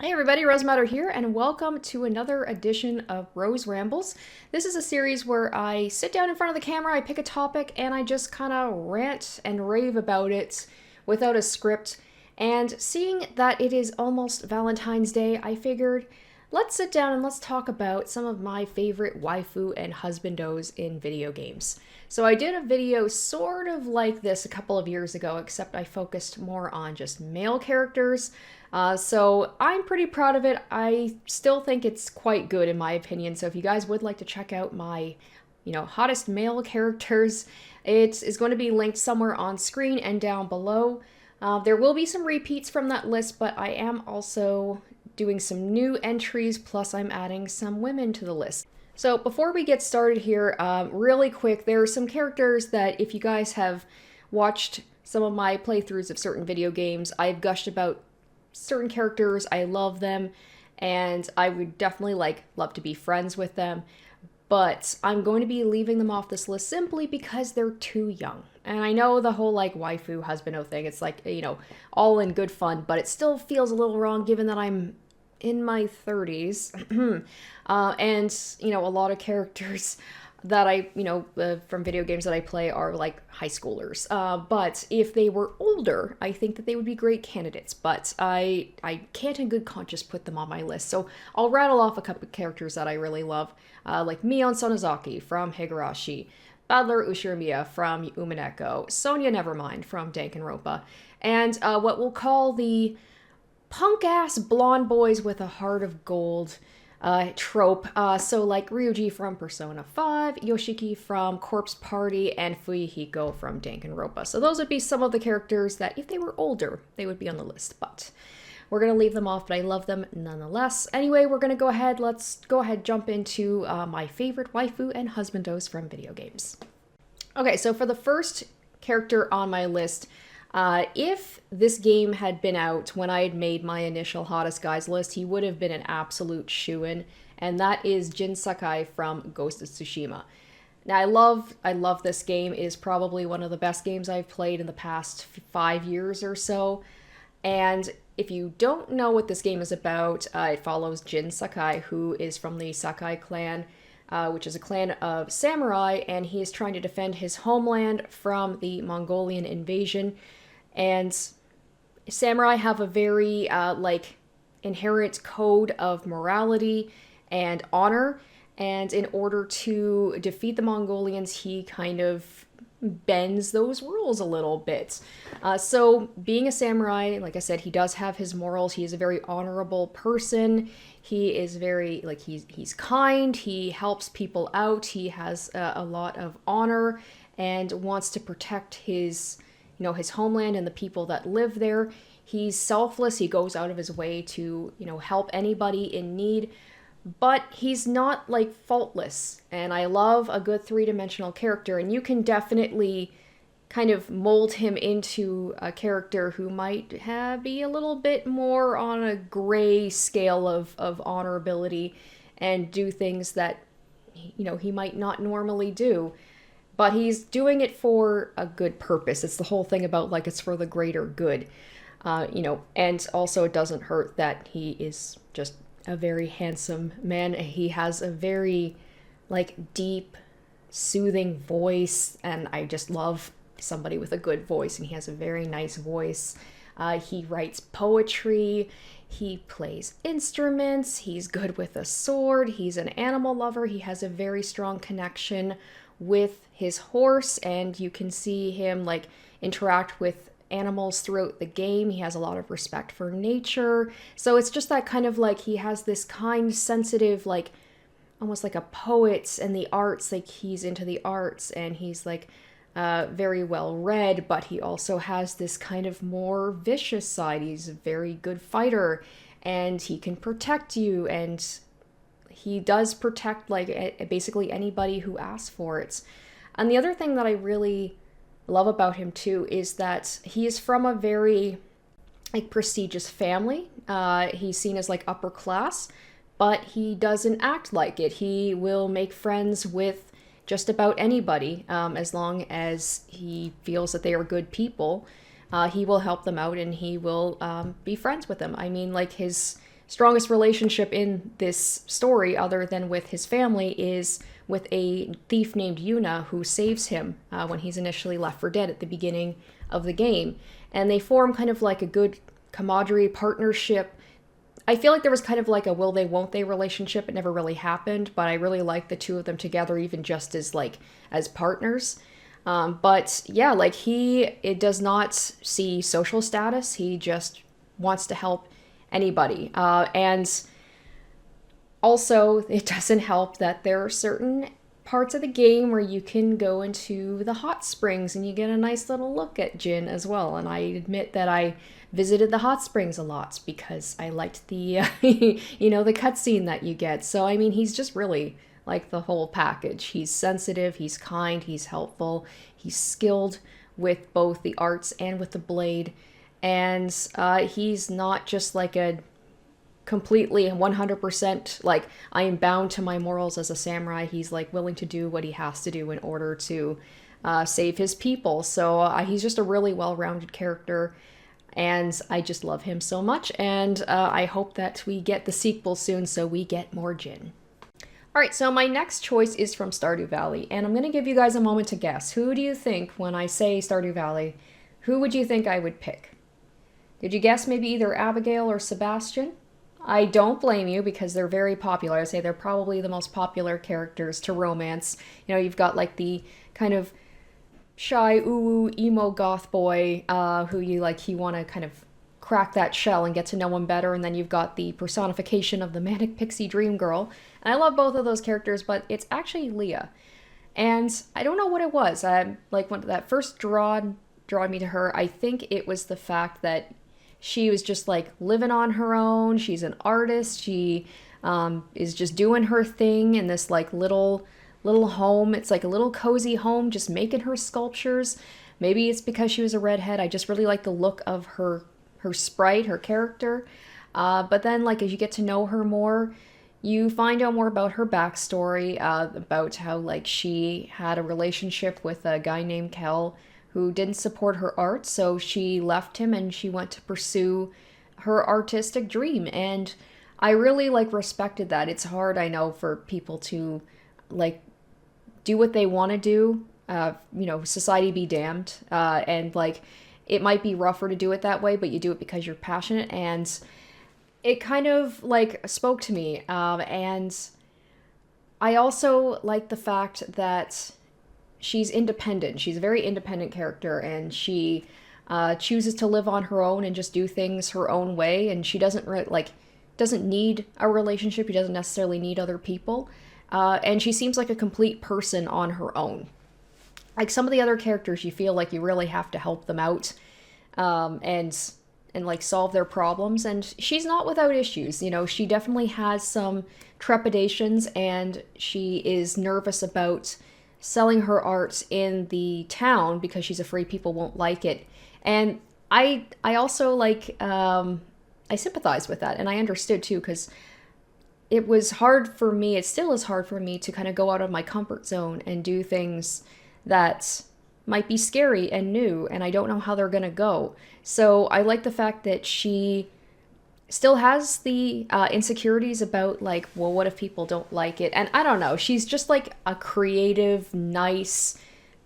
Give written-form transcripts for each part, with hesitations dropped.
Hey everybody, Rose Matter here, and welcome to another edition of Rose Rambles. This is a series where I sit down in front of the camera, I pick a topic, and I just kind of rant and rave about it without a script. And seeing that it is almost Valentine's Day, I figured let's sit down and let's talk about some of my favorite waifu and husbandos in video games. So I did a video sort of like this a couple of years ago, except I focused more on just male characters. So I'm pretty proud of it. I still think it's quite good in my opinion. So if you guys would like to check out my, hottest male characters, it is going to be linked somewhere on screen and down below. There will be some repeats from that list, but I am also doing some new entries, plus I'm adding some women to the list. So before we get started here, really quick, there are some characters that if you guys have watched some of my playthroughs of certain video games, I've gushed about certain characters. I love them, and I would definitely love to be friends with them, but I'm going to be leaving them off this list simply because they're too young. And I know the whole waifu husbando thing, it's all in good fun, but it still feels a little wrong given that I'm in my 30s. And a lot of characters that I, from video games that I play are like high schoolers. But if they were older, I think that they would be great candidates. But I can't in good conscience put them on my list. So I'll rattle off a couple of characters that I really love, like Mion Sonozaki from Higurashi, Badler Ushirimiya from Umaneko, Sonia Nevermind from Danganronpa, and what we'll call the punk-ass blonde boys with a heart of gold trope. So like Ryuji from Persona 5, Yoshiki from Corpse Party, and Fuyuhiko from Danganronpa. So those would be some of the characters that if they were older, they would be on the list, but we're going to leave them off, but I love them nonetheless. Anyway, we're going to go ahead, let's go ahead jump into my favorite waifu and husbandos from video games. Okay, so for the first character on my list, if this game had been out when I had made my initial hottest guys list, he would have been an absolute shoo-in, and that is Jin Sakai from Ghost of Tsushima. Now, I love this game. It is probably one of the best games I've played in the past 5 years or so, and if you don't know what this game is about, it follows Jin Sakai, who is from the Sakai clan, which is a clan of samurai, and he is trying to defend his homeland from the Mongolian invasion. And samurai have a very, inherent code of morality and honor, and in order to defeat the Mongolians, he kind of bends those rules a little bit. So being a samurai, like I said, he does have his morals. He is a very honorable person. He is very, he's kind. He helps people out. He has a lot of honor and wants to protect his homeland and the people that live there. He's selfless. He goes out of his way to, help anybody in need. But he's not, faultless. And I love a good three-dimensional character, and you can definitely kind of mold him into a character who might be a little bit more on a gray scale of honorability and do things that, he might not normally do. But he's doing it for a good purpose. It's the whole thing about, it's for the greater good. And also it doesn't hurt that he is just a very handsome man. He has a very, deep, soothing voice, and I just love somebody with a good voice, and he has a very nice voice. He writes poetry, he plays instruments, he's good with a sword, he's an animal lover, he has a very strong connection with his horse, and you can see him, interact with animals throughout the game. He has a lot of respect for nature. So it's just that kind of he has this kind, sensitive, almost like a poet, and the arts, he's into the arts, and he's very well read, but he also has this kind of more vicious side. He's a very good fighter, and he can protect you, and he does protect basically anybody who asks for it. And the other thing that I really love about him too is that he is from a very prestigious family. He's seen as upper class, but he doesn't act like it. He will make friends with just about anybody, as long as he feels that they are good people. He will help them out, and he will be friends with them. I mean, his strongest relationship in this story, other than with his family, is with a thief named Yuna who saves him when he's initially left for dead at the beginning of the game. And they form kind of like a good camaraderie partnership. I feel like there was kind of like a will they won't they relationship. It never really happened, but I really like the two of them together, even just as like as partners. But yeah, like it does not see social status. He just wants to help anybody. And also, it doesn't help that there are certain parts of the game where you can go into the hot springs and you get a nice little look at Jin as well. And I admit that I visited the hot springs a lot because I liked the, the cutscene that you get. So, I mean, he's just really like the whole package. He's sensitive, he's kind, he's helpful, he's skilled with both the arts and with the blade. And he's not just like a completely 100% like I am bound to my morals as a samurai. He's like willing to do what he has to do in order to save his people. So he's just a really well-rounded character, and I just love him so much. And I hope that we get the sequel soon so we get more Jin. Alright, so my next choice is from Stardew Valley, and I'm going to give you guys a moment to guess. Who do you think, when I say Stardew Valley, who would you think I would pick? Did you guess maybe either Abigail or Sebastian? I don't blame you because they're very popular. I say they're probably the most popular characters to romance. You know, you've got like the kind of shy, emo goth boy who you want to kind of crack that shell and get to know him better, and then you've got the personification of the manic pixie dream girl. And I love both of those characters, but it's actually Leah. And I don't know what it was. Like when that first drawn me to her, I think it was the fact that she was just like living on her own. She's an artist. She is just doing her thing in this like little home. It's like a little cozy home, just making her sculptures. Maybe it's because she was a redhead. I just really like the look of her sprite, her character. But then like as you get to know her more, you find out more about her backstory, about how like she had a relationship with a guy named Kel who didn't support her art, so she left him and she went to pursue her artistic dream. And I really like respected that. It's hard, I know, for people to like do what they want to do. Society be damned. And like it might be rougher to do it that way, but you do it because you're passionate. And it kind of like spoke to me. And I also like the fact that she's independent. She's a very independent character, and she chooses to live on her own and just do things her own way. And she doesn't doesn't need a relationship. She doesn't necessarily need other people. And she seems like a complete person on her own. Like some of the other characters, you feel like you really have to help them out, and like solve their problems. And she's not without issues. You know, she definitely has some trepidations, and she is nervous about selling her art in the town because she's afraid people won't like it. And I also like, I sympathize with that, and I understood too, because it was hard for me, it still is hard for me to kind of go out of my comfort zone and do things that might be scary and new, and I don't know how they're gonna go. So I like the fact that she still has the insecurities about like, well, what if people don't like it? And I don't know, she's just like a creative, nice,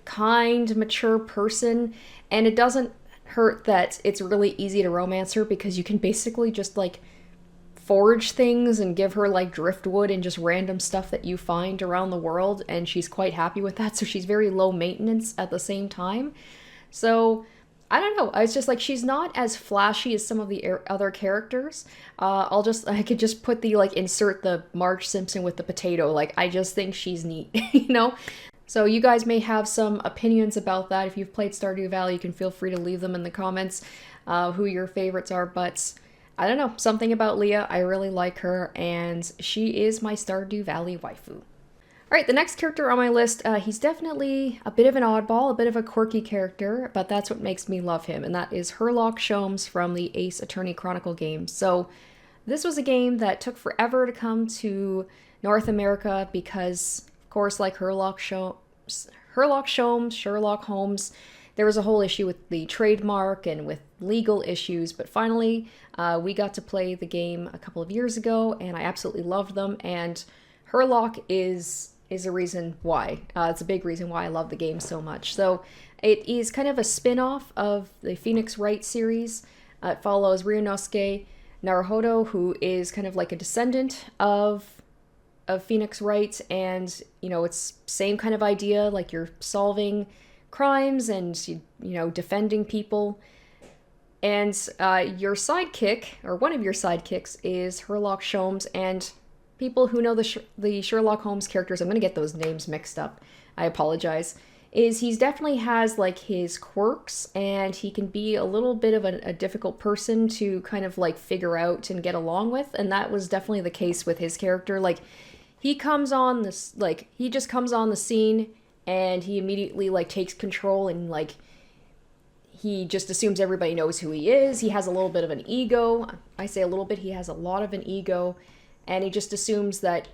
kind, mature person, and it doesn't hurt that it's really easy to romance her because you can basically just like forage things and give her like driftwood and just random stuff that you find around the world, and she's quite happy with that. So she's very low maintenance at the same time. So I don't know, it's just like she's not as flashy as some of the other characters. I could just put the like insert the Marge Simpson with the potato. Like I just think she's neat, you know. So you guys may have some opinions about that. If you've played Stardew Valley, you can feel free to leave them in the comments, who your favorites are. But I don't know, something about Leah, I really like her, and she is my Stardew Valley waifu. Alright, the next character on my list, he's definitely a bit of an oddball, a bit of a quirky character, but that's what makes me love him, and that is Herlock Holmes from the Ace Attorney Chronicle games. So this was a game that took forever to come to North America because, of course, like Sherlock Holmes, there was a whole issue with the trademark and with legal issues, but finally we got to play the game a couple of years ago, and I absolutely loved them, and Herlock is a reason why. It's a big reason why I love the game so much. So it is kind of a spin-off of the Phoenix Wright series. It follows Ryunosuke Naruhodo, who is kind of like a descendant of Phoenix Wright, and it's same kind of idea, like you're solving crimes and defending people. And your sidekick, or one of your sidekicks, is Sherlock Holmes, and people who know the Sherlock Holmes characters, I'm going to get those names mixed up, I apologize, is he definitely has like his quirks, and he can be a little bit of a difficult person to kind of like figure out and get along with, and that was definitely the case with his character. Like he just comes on the scene and he immediately like takes control, and like he just assumes everybody knows who he is. He has a little bit of an ego. I say a little bit, he has a lot of an ego. And he just assumes that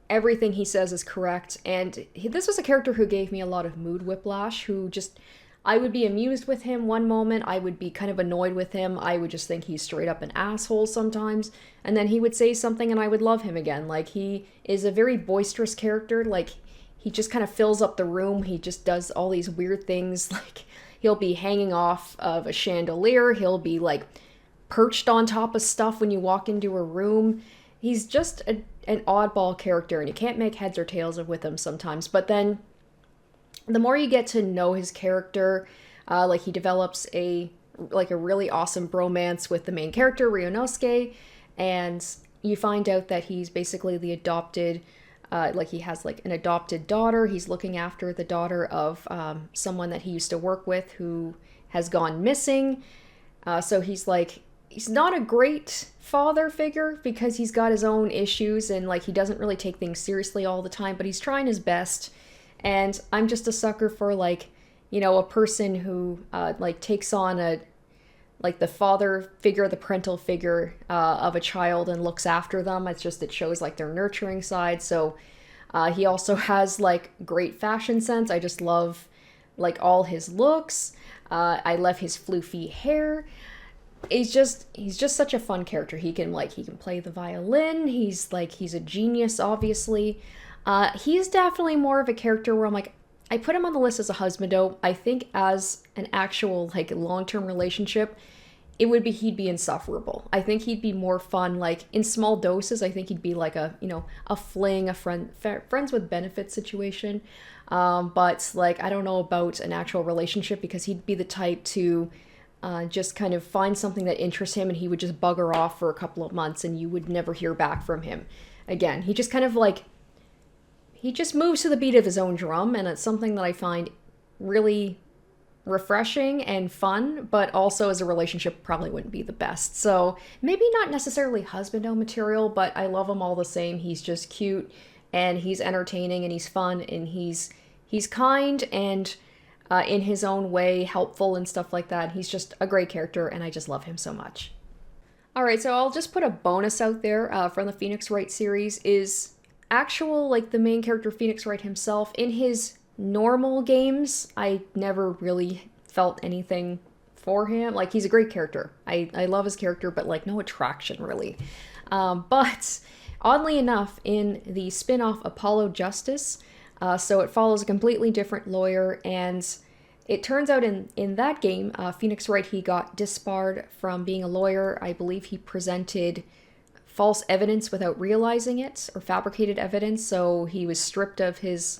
everything he says is correct. And this was a character who gave me a lot of mood whiplash, who just, I would be amused with him one moment, I would be kind of annoyed with him, I would just think he's straight up an asshole sometimes, and then he would say something and I would love him again. Like, he is a very boisterous character, like, he just kind of fills up the room, he just does all these weird things, like, he'll be hanging off of a chandelier, he'll be, like, perched on top of stuff when you walk into a room. He's just an oddball character, and you can't make heads or tails with him sometimes. But then, the more you get to know his character, like he develops a really awesome bromance with the main character, Ryunosuke, and you find out that he's basically the adopted, he has like an adopted daughter. He's looking after the daughter of someone that he used to work with who has gone missing. So he's not a great father figure because he's got his own issues, and like he doesn't really take things seriously all the time, but he's trying his best. And I'm just a sucker for a person who takes on the father figure, the parental figure of a child and looks after them. It shows like their nurturing side. So he also has like great fashion sense. I just love like all his looks. I love his floofy hair. He's just such a fun character. He can play the violin. He's a genius, obviously. He's definitely more of a character where I'm like, I put him on the list as a husbando. I think as an actual like long-term relationship, he'd be insufferable. I think he'd be more fun like in small doses. I think he'd be like a fling, a friends with benefits situation. But like I don't know about an actual relationship, because he'd be the type to just kind of find something that interests him, and he would just bugger off for a couple of months and you would never hear back from him again. He just kind of he just moves to the beat of his own drum, and it's something that I find really refreshing and fun, but also as a relationship probably wouldn't be the best. So maybe not necessarily husbando material, but I love him all the same. He's just cute, and he's entertaining, and he's fun, and he's kind, and in his own way, helpful and stuff like that. He's just a great character, and I just love him so much. Alright, so I'll just put a bonus out there from the Phoenix Wright series is actual, the main character Phoenix Wright himself. In his normal games, I never really felt anything for him. He's a great character. I love his character, but, no attraction, really. But, oddly enough, in the spin-off Apollo Justice, so it follows a completely different lawyer, and it turns out in that game, Phoenix Wright, he got disbarred from being a lawyer. I believe he presented false evidence without realizing it, or fabricated evidence, so he was stripped of his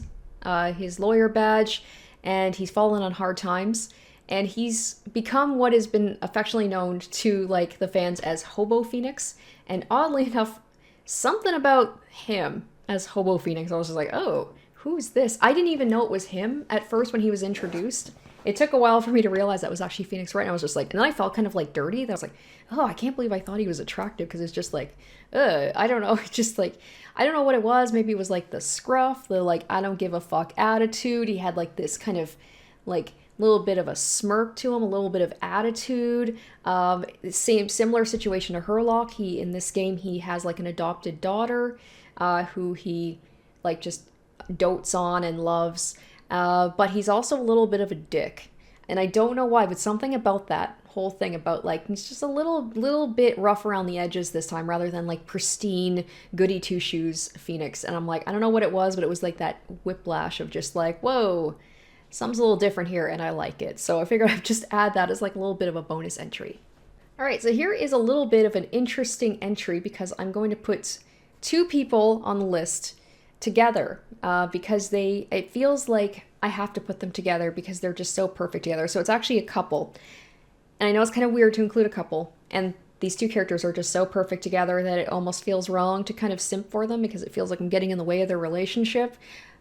lawyer badge, and he's fallen on hard times, and he's become what has been affectionately known to, the fans as Hobo Phoenix, and oddly enough, something about him as Hobo Phoenix, I was just like, oh, who's this? I didn't even know it was him at first when he was introduced. It took a while for me to realize that was actually Phoenix Wright, and I was just and then I felt kind of dirty. That I was like, oh, I can't believe I thought he was attractive, because it's just I don't know, just I don't know what it was. Maybe it was the scruff, the I don't give a fuck attitude. He had this kind of little bit of a smirk to him, a little bit of attitude. Similar situation to Herlock. In this game, he has an adopted daughter who he just dotes on and loves, but he's also a little bit of a dick. And I don't know why, but something about that whole thing about like he's just a little bit rough around the edges this time rather than like pristine goody two shoes Phoenix. And I'm like, I don't know what it was, but it was like that whiplash of just like, whoa, something's a little different here, and I like it. So I figured I'd just add that as like a little bit of a bonus entry. All right, so here is a little bit of an interesting entry because I'm going to put two people on the list together because it feels like I have to put them together because they're just so perfect together. So it's actually a couple. And I know it's kind of weird to include a couple, and these two characters are just so perfect together that it almost feels wrong to kind of simp for them because it feels like I'm getting in the way of their relationship.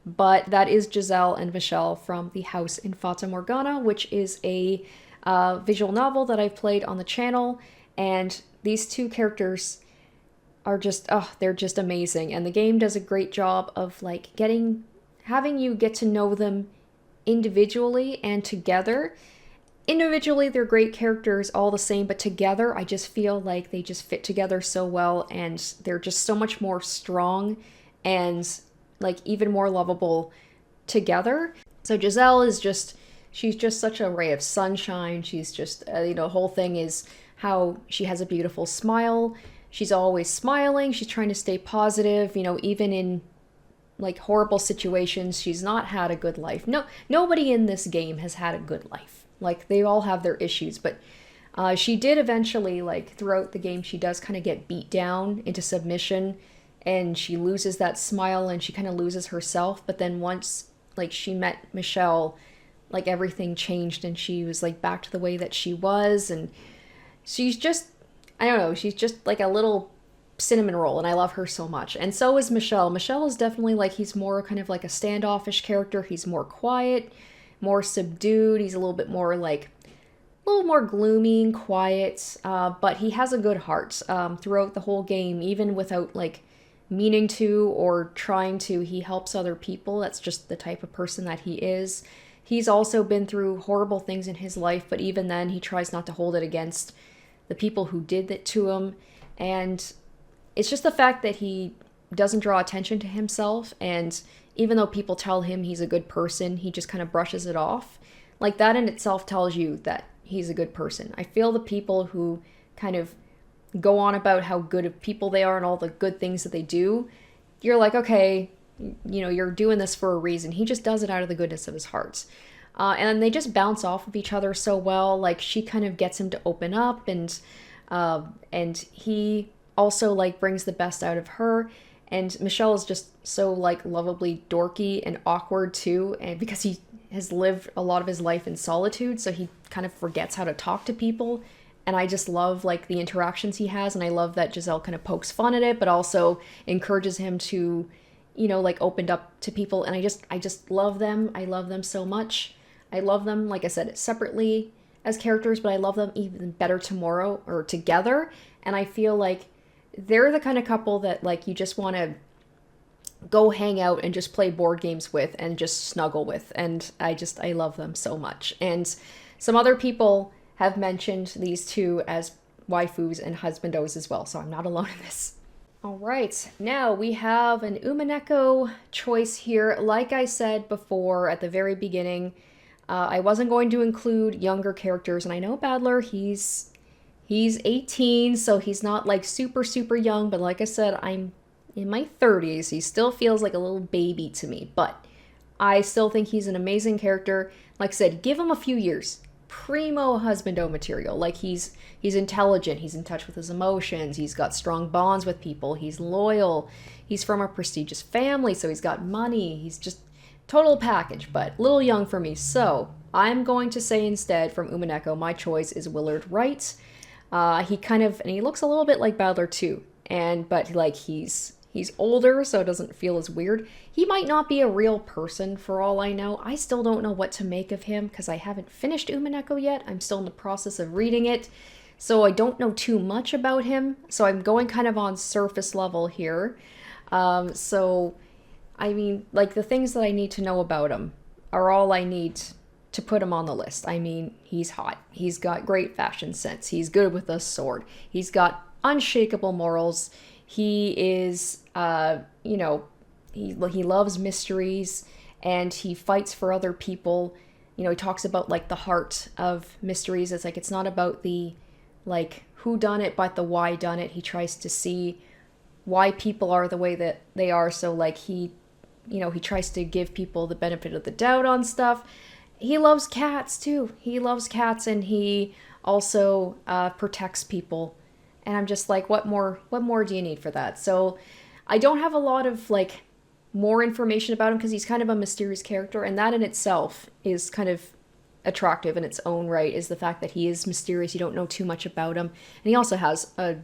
But that is Giselle and Michelle from The House in Fata Morgana, which is a visual novel that I've played on the channel. And these two characters are just, they're just amazing. And the game does a great job of like having you get to know them individually and together. Individually, they're great characters all the same, but together, I just feel like they just fit together so well, and they're just so much more strong and like even more lovable together. So Giselle is she's just such a ray of sunshine. She's just, the whole thing is how she has a beautiful smile. She's always smiling. She's trying to stay positive, even in like horrible situations. She's not had a good life. Nobody in this game has had a good life. Like, they all have their issues, but she did eventually, like, throughout the game, she does kind of get beat down into submission, and she loses that smile, and she kind of loses herself, but then once, like, she met Michelle, like, everything changed, and she was, like, back to the way that she was, and she's just, I don't know, she's just, like, a little cinnamon roll, and I love her so much. And so is Michelle. Michelle is definitely, like, he's more kind of, like, a standoffish character. He's more quiet, more subdued. He's a little bit more like a little more gloomy and quiet, but he has a good heart throughout the whole game, even without like meaning to or trying to. He helps other people. That's just the type of person that he is. He's also been through horrible things in his life, but even then he tries not to hold it against the people who did that to him. And it's just the fact that he doesn't draw attention to himself, and even though people tell him he's a good person, he just kind of brushes it off. Like, that in itself tells you that he's a good person. I feel the people who kind of go on about how good of people they are and all the good things that they do, you're like, okay, you're doing this for a reason. He just does it out of the goodness of his heart. And they just bounce off of each other so well. Like, she kind of gets him to open up, and he also, like, brings the best out of her. And Michelle is just so, like, lovably dorky and awkward, too, and because he has lived a lot of his life in solitude, so he kind of forgets how to talk to people. And I just love, like, the interactions he has, and I love that Giselle kind of pokes fun at it, but also encourages him to, like, opened up to people. And I just love them. I love them so much. I love them, like I said, separately as characters, but I love them even better together. And I feel like they're the kind of couple that, like, you just want to go hang out and just play board games with and just snuggle with. And I love them so much. And some other people have mentioned these two as waifus and husbandos as well, so I'm not alone in this. All right, now we have an umaneko choice here. Like I said before at the very beginning, I wasn't going to include younger characters, and I know Adler, he's 18, so he's not like super, super young, but like I said, I'm in my 30s. He still feels like a little baby to me, but I still think he's an amazing character. Like I said, give him a few years. Primo husbando material. Like, he's intelligent, he's in touch with his emotions, he's got strong bonds with people, he's loyal, he's from a prestigious family, so he's got money, he's just total package, but a little young for me. So I'm going to say instead from umaneko, my choice is Willard Wright. He looks a little bit like Badler too, but like he's older, so it doesn't feel as weird. He might not be a real person for all I know. I still don't know what to make of him because I haven't finished umaneko yet. I'm still in the process of reading it, so I don't know too much about him. So I'm going kind of on surface level here. So, I mean, like, the things that I need to know about him are all I need to put him on the list. I mean, he's hot. He's got great fashion sense. He's good with a sword. He's got unshakable morals. He is, he loves mysteries, and he fights for other people. he talks about like the heart of mysteries. It's like it's not about the like who done it, but the why done it. He tries to see why people are the way that they are. So like he tries to give people the benefit of the doubt on stuff. He loves cats too. He loves cats, and he also protects people. And I'm just like, what more do you need for that? So I don't have a lot of like more information about him because he's kind of a mysterious character, and that in itself is kind of attractive in its own right, is the fact that he is mysterious. You don't know too much about him. And he also has a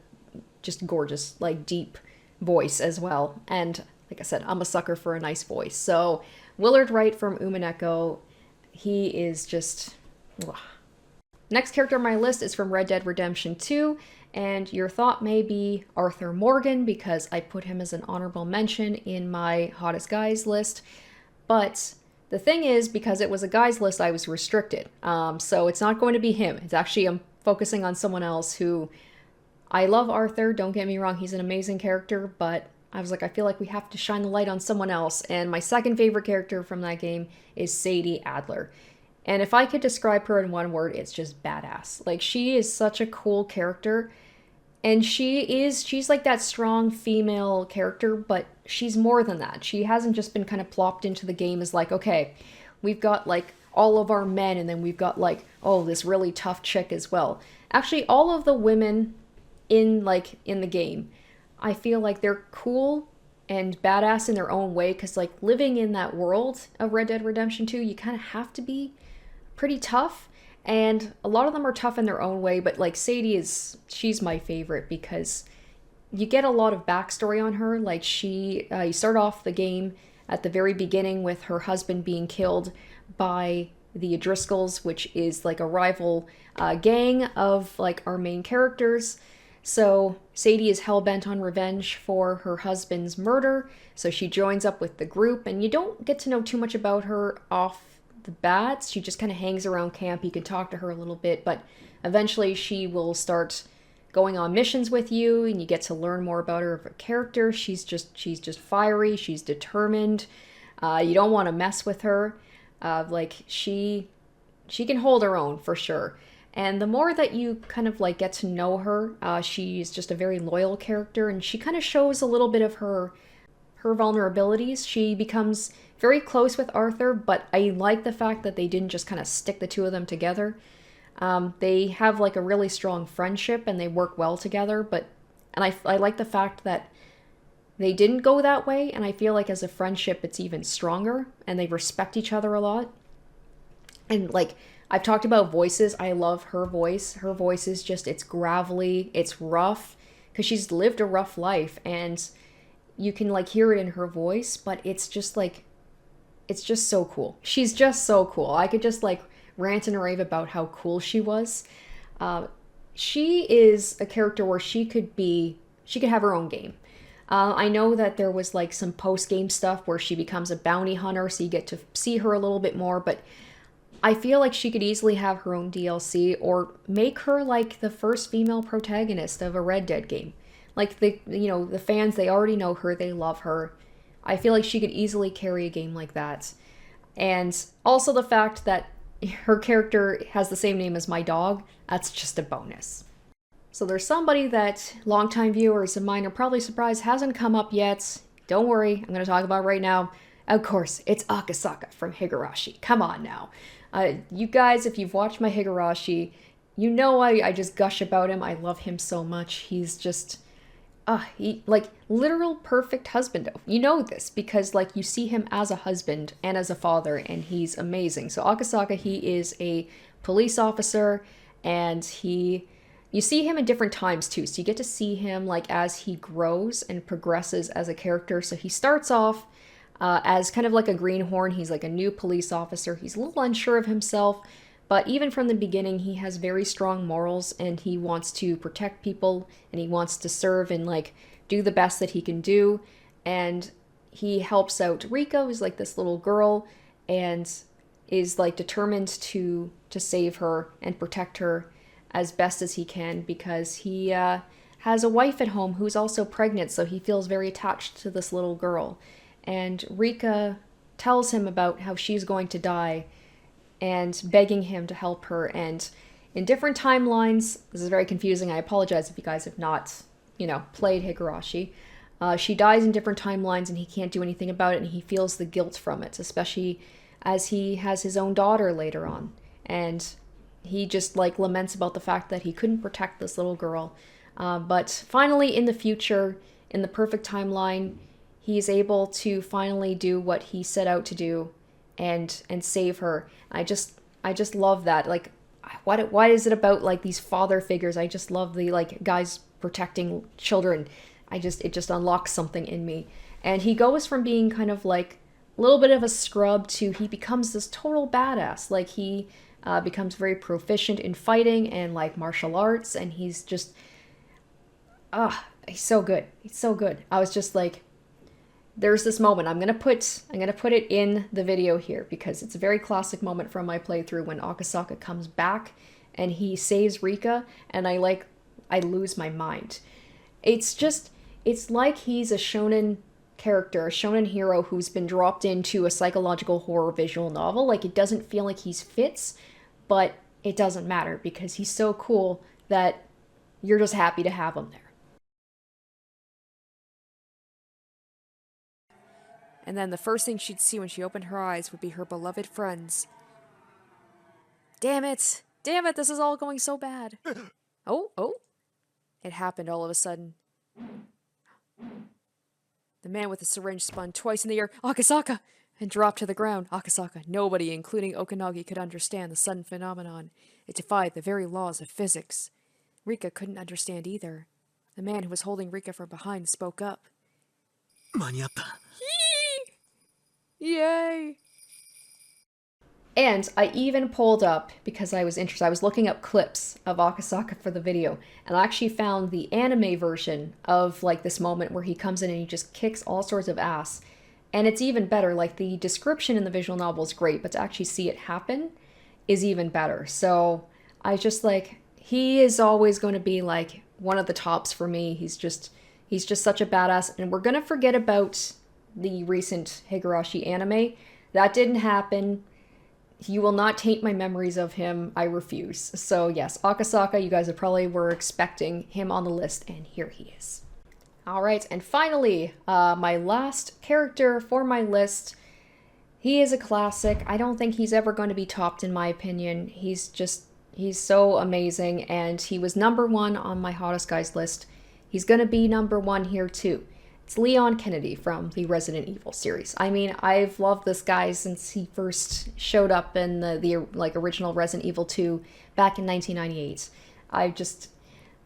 just gorgeous, like, deep voice as well. And like I said, I'm a sucker for a nice voice. So Willard Wright from Umaneko, he is just... Ugh. Next character on my list is from Red Dead Redemption 2, and your thought may be Arthur Morgan, because I put him as an honorable mention in my hottest guys list. But the thing is, because it was a guys list, I was restricted. So it's not going to be him. It's actually, I'm focusing on someone else who... I love Arthur, don't get me wrong, he's an amazing character, but I was like, I feel like we have to shine the light on someone else. And my second favorite character from that game is Sadie Adler. And if I could describe her in one word, it's just badass. Like, she is such a cool character. And she's like that strong female character, but she's more than that. She hasn't just been kind of plopped into the game as like, okay, we've got like all of our men, and then we've got like, oh, this really tough chick as well. Actually, all of the women in the game, I feel like they're cool and badass in their own way, because like living in that world of Red Dead Redemption 2, you kind of have to be pretty tough, and a lot of them are tough in their own way, but like Sadie she's my favorite because you get a lot of backstory on her. Like you start off the game at the very beginning with her husband being killed by the O'Driscolls, which is like a rival gang of like our main characters. So Sadie is hell-bent on revenge for her husband's murder, so she joins up with the group, and you don't get to know too much about her off the bat. She just kind of hangs around camp. You can talk to her a little bit, but eventually she will start going on missions with you, and you get to learn more about her as a character. She's just fiery. She's determined. You don't want to mess with her. Like she can hold her own for sure. And the more that you kind of like get to know her, she's just a very loyal character, and she kind of shows a little bit of her vulnerabilities. She becomes very close with Arthur, but I like the fact that they didn't just kind of stick the two of them together. They have like a really strong friendship, and they work well together, and I like the fact that they didn't go that way, and I feel like as a friendship it's even stronger, and they respect each other a lot. And like, I've talked about voices. I love her voice. Her voice is just, it's gravelly, it's rough, because she's lived a rough life, and you can like hear it in her voice, but it's just like, it's just so cool. She's just so cool. I could just like rant and rave about how cool she was. She is a character where she could have her own game. I know that there was like some post-game stuff where she becomes a bounty hunter, so you get to see her a little bit more, but I feel like she could easily have her own DLC, or make her like the first female protagonist of a Red Dead game. Like the fans, they already know her, they love her. I feel like she could easily carry a game like that. And also the fact that her character has the same name as my dog, that's just a bonus. So there's somebody that longtime viewers of mine are probably surprised hasn't come up yet. Don't worry, I'm going to talk about it right now. Of course, it's Akasaka from Higurashi. Come on now. You guys, if you've watched my Higurashi, you know I just gush about him. I love him so much. He's just, he like literal perfect husbando. You know this because like you see him as a husband and as a father, and he's amazing. So Akasaka, he is a police officer, and you see him in different times too. So you get to see him like as he grows and progresses as a character. So he starts off as kind of like a greenhorn. He's like a new police officer. He's a little unsure of himself, but even from the beginning, he has very strong morals, and he wants to protect people, and he wants to serve and like do the best that he can do. And he helps out Rika, who's like this little girl, and is like determined to save her and protect her as best as he can, because he has a wife at home who's also pregnant, so he feels very attached to this little girl. And Rika tells him about how she's going to die, and begging him to help her. And in different timelines, this is very confusing. I apologize if you guys have not, played Higurashi. She dies in different timelines and he can't do anything about it, and he feels the guilt from it, especially as he has his own daughter later on. And he just laments about the fact that he couldn't protect this little girl. But finally, in the future, in the perfect timeline, he's able to finally do what he set out to do and save her. I just love that. Why is it about these father figures? I just love the guys protecting children. It just unlocks something in me. And he goes from being kind of a little bit of a scrub to he becomes this total badass. He becomes very proficient in fighting and martial arts, and he's just he's so good. He's so good. I was just there's this moment. I'm gonna put it in the video here because it's a very classic moment from my playthrough when Akasaka comes back and he saves Rika, and I lose my mind. It's like he's a shonen character, a shonen hero who's been dropped into a psychological horror visual novel. It doesn't feel like he's fits, but it doesn't matter because he's so cool that you're just happy to have him there. And then the first thing she'd see when she opened her eyes would be her beloved friends. Damn it! Damn it, this is all going so bad. Oh. It happened all of a sudden. The man with the syringe spun twice in the air, Akasaka, and dropped to the ground. Akasaka, nobody, including Okanagi, could understand the sudden phenomenon. It defied the very laws of physics. Rika couldn't understand either. The man who was holding Rika from behind spoke up. Yay! And I even pulled up, because I was interested, I was looking up clips of Akasaka for the video, and I actually found the anime version of this moment where he comes in and he just kicks all sorts of ass. And it's even better. The description in the visual novel is great, but to actually see it happen is even better. So I just he is always going to be one of the tops for me. He's just such a badass, and we're gonna forget about the recent Higurashi anime. That didn't happen. You will not taint my memories of him. I refuse. So yes, Akasaka, you guys probably were expecting him on the list, and here he is. Alright, and finally, my last character for my list. He is a classic. I don't think he's ever going to be topped in my opinion. He's so amazing, and he was #1 on my hottest guys list. He's going to be #1 here too. It's Leon Kennedy from the Resident Evil series. I mean, I've loved this guy since he first showed up in the original Resident Evil 2 back in 1998.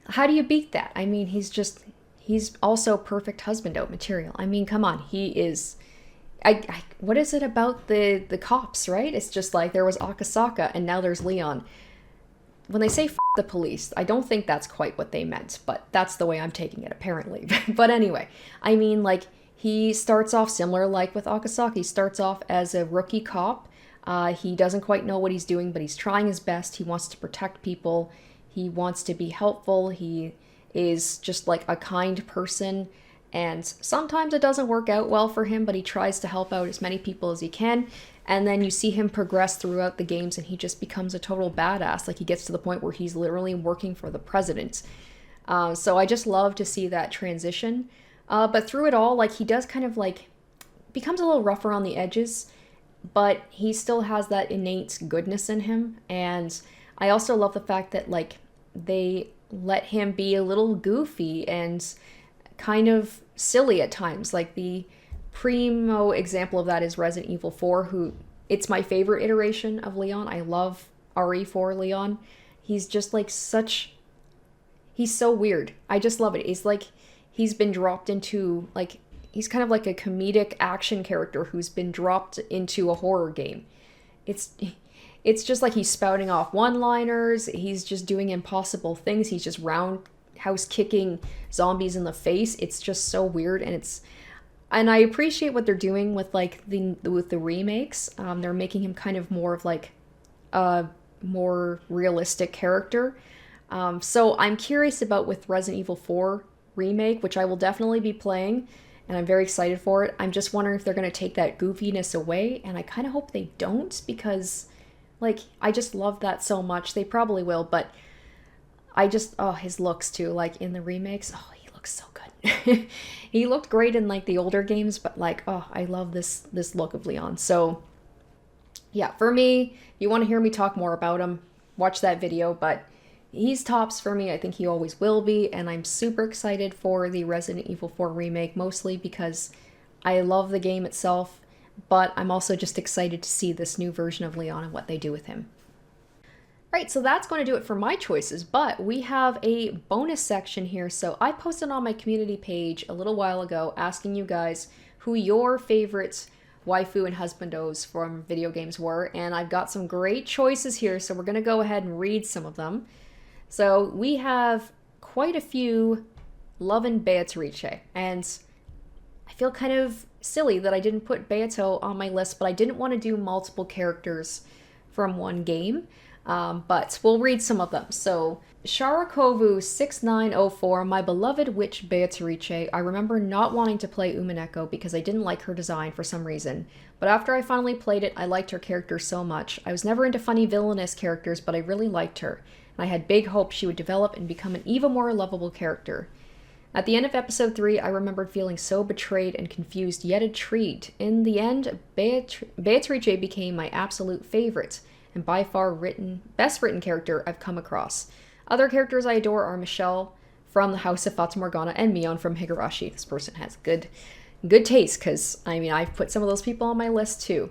How do you beat that? I mean, he's also perfect husbando material. I mean, come on, he is. What is it about the cops, right? It's just there was Akasaka and now there's Leon. When they say F the police, I don't think that's quite what they meant, but that's the way I'm taking it, apparently. But anyway, I mean, he starts off similar with Akasaka. He starts off as a rookie cop. He doesn't quite know what he's doing, but he's trying his best. He wants to protect people. He wants to be helpful. He is just a kind person. And sometimes it doesn't work out well for him, but he tries to help out as many people as he can. And then you see him progress throughout the games, and he just becomes a total badass. He gets to the point where he's literally working for the president. So I just love to see that transition. But through it all, he does kind of becomes a little rougher on the edges, but he still has that innate goodness in him. And I also love the fact that they let him be a little goofy and kind of silly at times. The primo example of that is Resident Evil 4, who, it's my favorite iteration of Leon. I love RE4 Leon. He's just he's so weird. I just love it. He's been dropped into, he's kind of like a comedic action character who's been dropped into a horror game. It's just he's spouting off one-liners, he's just doing impossible things, he's just roundhouse kicking zombies in the face. It's just so weird, and I appreciate what they're doing with the remakes. They're making him kind of more of a more realistic character. So I'm curious about with Resident Evil 4 remake, which I will definitely be playing, and I'm very excited for it. I'm just wondering if they're going to take that goofiness away, and I kind of hope they don't, because Like, I just love that so much. They probably will, but I just, oh, his looks too, like in the remakes. Oh, he looks so good. He looked great in like the older games, but like, oh, I love this look of Leon. So yeah, for me, if you want to hear me talk more about him, watch that video, but he's tops for me. I think he always will be, and I'm super excited for the Resident Evil 4 remake, mostly because I love the game itself, but I'm also just excited to see this new version of Leon and what they do with him. Right, so that's going to do it for my choices, but we have a bonus section here. So I posted on my community page a little while ago asking you guys who your favorites waifu and husbandos from video games were, and I've got some great choices here, so we're going to go ahead and read some of them. So we have quite a few loving Beatrice, and I feel kind of silly that I didn't put Beato on my list, but I didn't want to do multiple characters from one game. But we'll read some of them. So, Sharakovu6904, my beloved witch Beatrice. I remember not wanting to play Umaneko because I didn't like her design for some reason. But after I finally played it, I liked her character so much. I was never into funny villainous characters, but I really liked her. And I had big hopes she would develop and become an even more lovable character. At the end of episode 3, I remembered feeling so betrayed and confused, yet intrigued. In the end, Beatrice became my absolute favorite, and by far best written character I've come across. Other characters I adore are Michelle from the House of Fata Morgana and Mion from Higurashi. This person has good taste, because, I mean, I've put some of those people on my list too.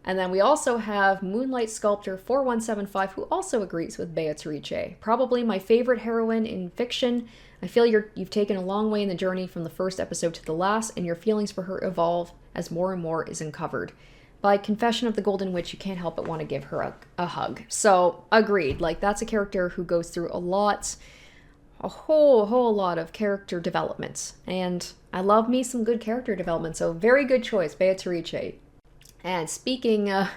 And then we also have Moonlight Sculptor 4175, who also agrees with Beatrice. Probably my favorite heroine in fiction. I feel you've taken a long way in the journey from the first episode to the last, and your feelings for her evolve as more and more is uncovered. By Confession of the Golden Witch, you can't help but want to give her a hug. So, agreed. Like, that's a character who goes through a whole lot of character development. And I love me some good character development, so very good choice, Beatrice. And speaking of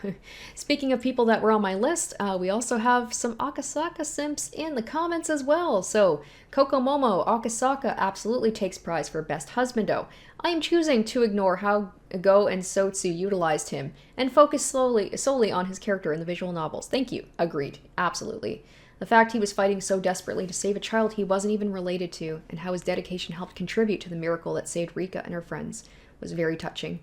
people that were on my list, we also have some Akasaka simps in the comments as well. So, Kokomomo, Akasaka absolutely takes prize for Best Husbando. I am choosing to ignore how Go and Sotsu utilized him and focus solely on his character in the visual novels. Thank you. Agreed. Absolutely. The fact he was fighting so desperately to save a child he wasn't even related to, and how his dedication helped contribute to the miracle that saved Rika and her friends, was very touching.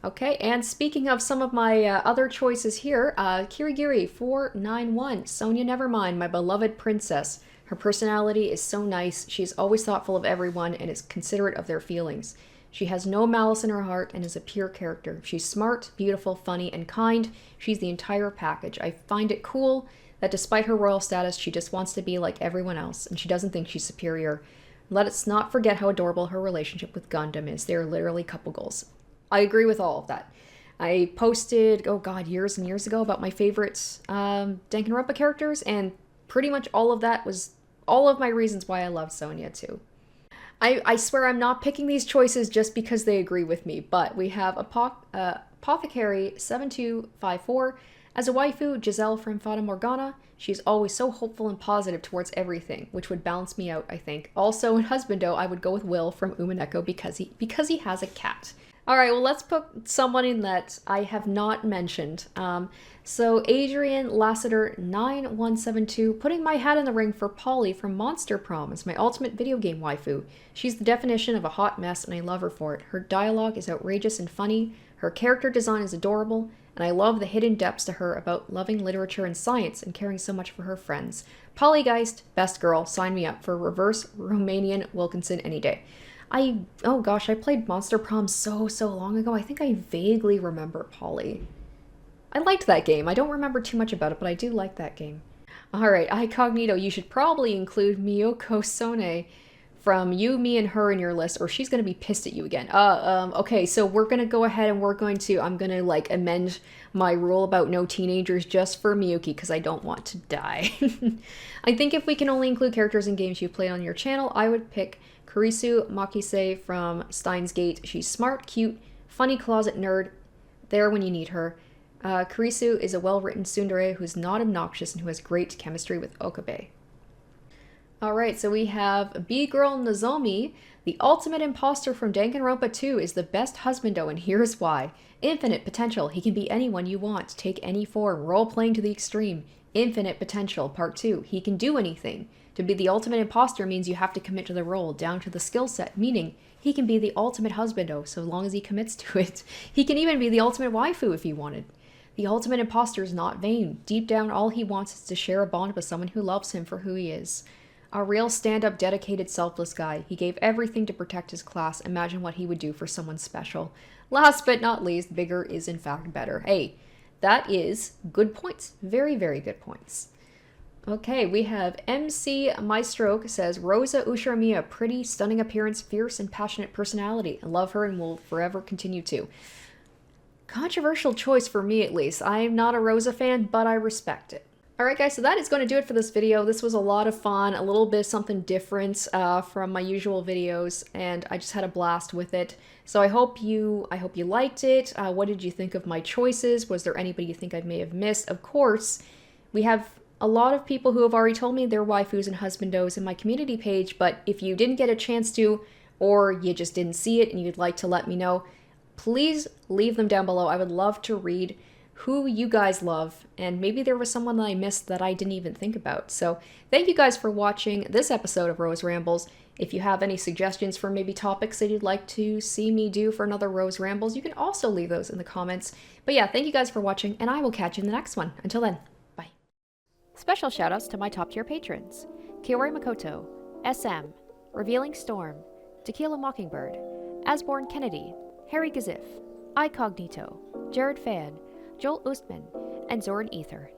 Okay, and speaking of some of my other choices here, Kirigiri491, Sonia Nevermind, my beloved princess. Her personality is so nice, she's always thoughtful of everyone and is considerate of their feelings. She has no malice in her heart and is a pure character. She's smart, beautiful, funny, and kind. She's the entire package. I find it cool that despite her royal status, she just wants to be like everyone else, and she doesn't think she's superior. Let us not forget how adorable her relationship with Gundam is. They are literally couple goals. I agree with all of that. I posted, oh god, years and years ago about my favorite Danganronpa characters, and pretty much all of that was all of my reasons why I love Sonia too. I swear I'm not picking these choices just because they agree with me, but we have Apothecary7254. As a waifu, Giselle from Fata Morgana. She's always so hopeful and positive towards everything, which would balance me out, I think. Also, in Husbando, I would go with Will from Umaneko because he has a cat. Alright, well, let's put someone in that I have not mentioned. So Adrian Lassiter 9172, putting my hat in the ring for Polly from Monster Prom as my ultimate video game waifu. She's the definition of a hot mess, and I love her for it. Her dialogue is outrageous and funny, her character design is adorable, and I love the hidden depths to her about loving literature and science and caring so much for her friends. Pollygeist, best girl, sign me up for reverse Romanian Wilkinson any day. Oh gosh, I played Monster Prom so long ago. I think I vaguely remember Polly. I liked that game. I don't remember too much about it, but I do like that game. Alright, Icognito, you should probably include Miyoko Sone from You, Me, and Her in your list, or she's gonna be pissed at you again. Okay, so we're gonna go ahead and I'm gonna, like, amend my rule about no teenagers just for Miyuki, because I don't want to die. I think if we can only include characters in games you play on your channel, I would pick Kurisu Makise from Steins Gate. She's smart, cute, funny closet nerd, there when you need her. Kurisu is a well-written tsundere who's not obnoxious and who has great chemistry with Okabe. Alright, so we have B-Girl Nozomi. The ultimate imposter from Danganronpa 2 is the best husbando, and here's why. Infinite potential. He can be anyone you want. Take any form. Role-playing to the extreme. Infinite potential. Part 2. He can do anything. To be the ultimate imposter means you have to commit to the role, down to the skill set, meaning he can be the ultimate husbando so long as he commits to it. He can even be the ultimate waifu if he wanted. The ultimate imposter is not vain. Deep down, all he wants is to share a bond with someone who loves him for who he is. A real stand-up, dedicated, selfless guy. He gave everything to protect his class. Imagine what he would do for someone special. Last but not least, bigger is in fact better. Hey, that is good points. Very, very good points. Okay, we have MC Maestro says, Rosa Usharamiya, pretty, stunning appearance, fierce and passionate personality. I love her and will forever continue to. Controversial choice for me, at least. I am not a Rosa fan, but I respect it. Alright guys, so that is going to do it for this video. This was a lot of fun, a little bit something different from my usual videos, and I just had a blast with it. So I hope you liked it. What did you think of my choices? Was there anybody you think I may have missed? Of course, we have a lot of people who have already told me their waifus and husbandos in my community page, but if you didn't get a chance to, or you just didn't see it and you'd like to let me know, please leave them down below. I would love to read who you guys love, and maybe there was someone that I missed that I didn't even think about. So thank you guys for watching this episode of Rose Rambles. If you have any suggestions for maybe topics that you'd like to see me do for another Rose Rambles, you can also leave those in the comments. But yeah, thank you guys for watching, and I will catch you in the next one. Until then, bye. Special shoutouts to my top tier patrons: Kiori Makoto, SM, Revealing Storm, Tequila Mockingbird, Asborn Kennedy, Harry Gazif, iCognito, Jared Fan, Joel Ustman, and Zoran Ether.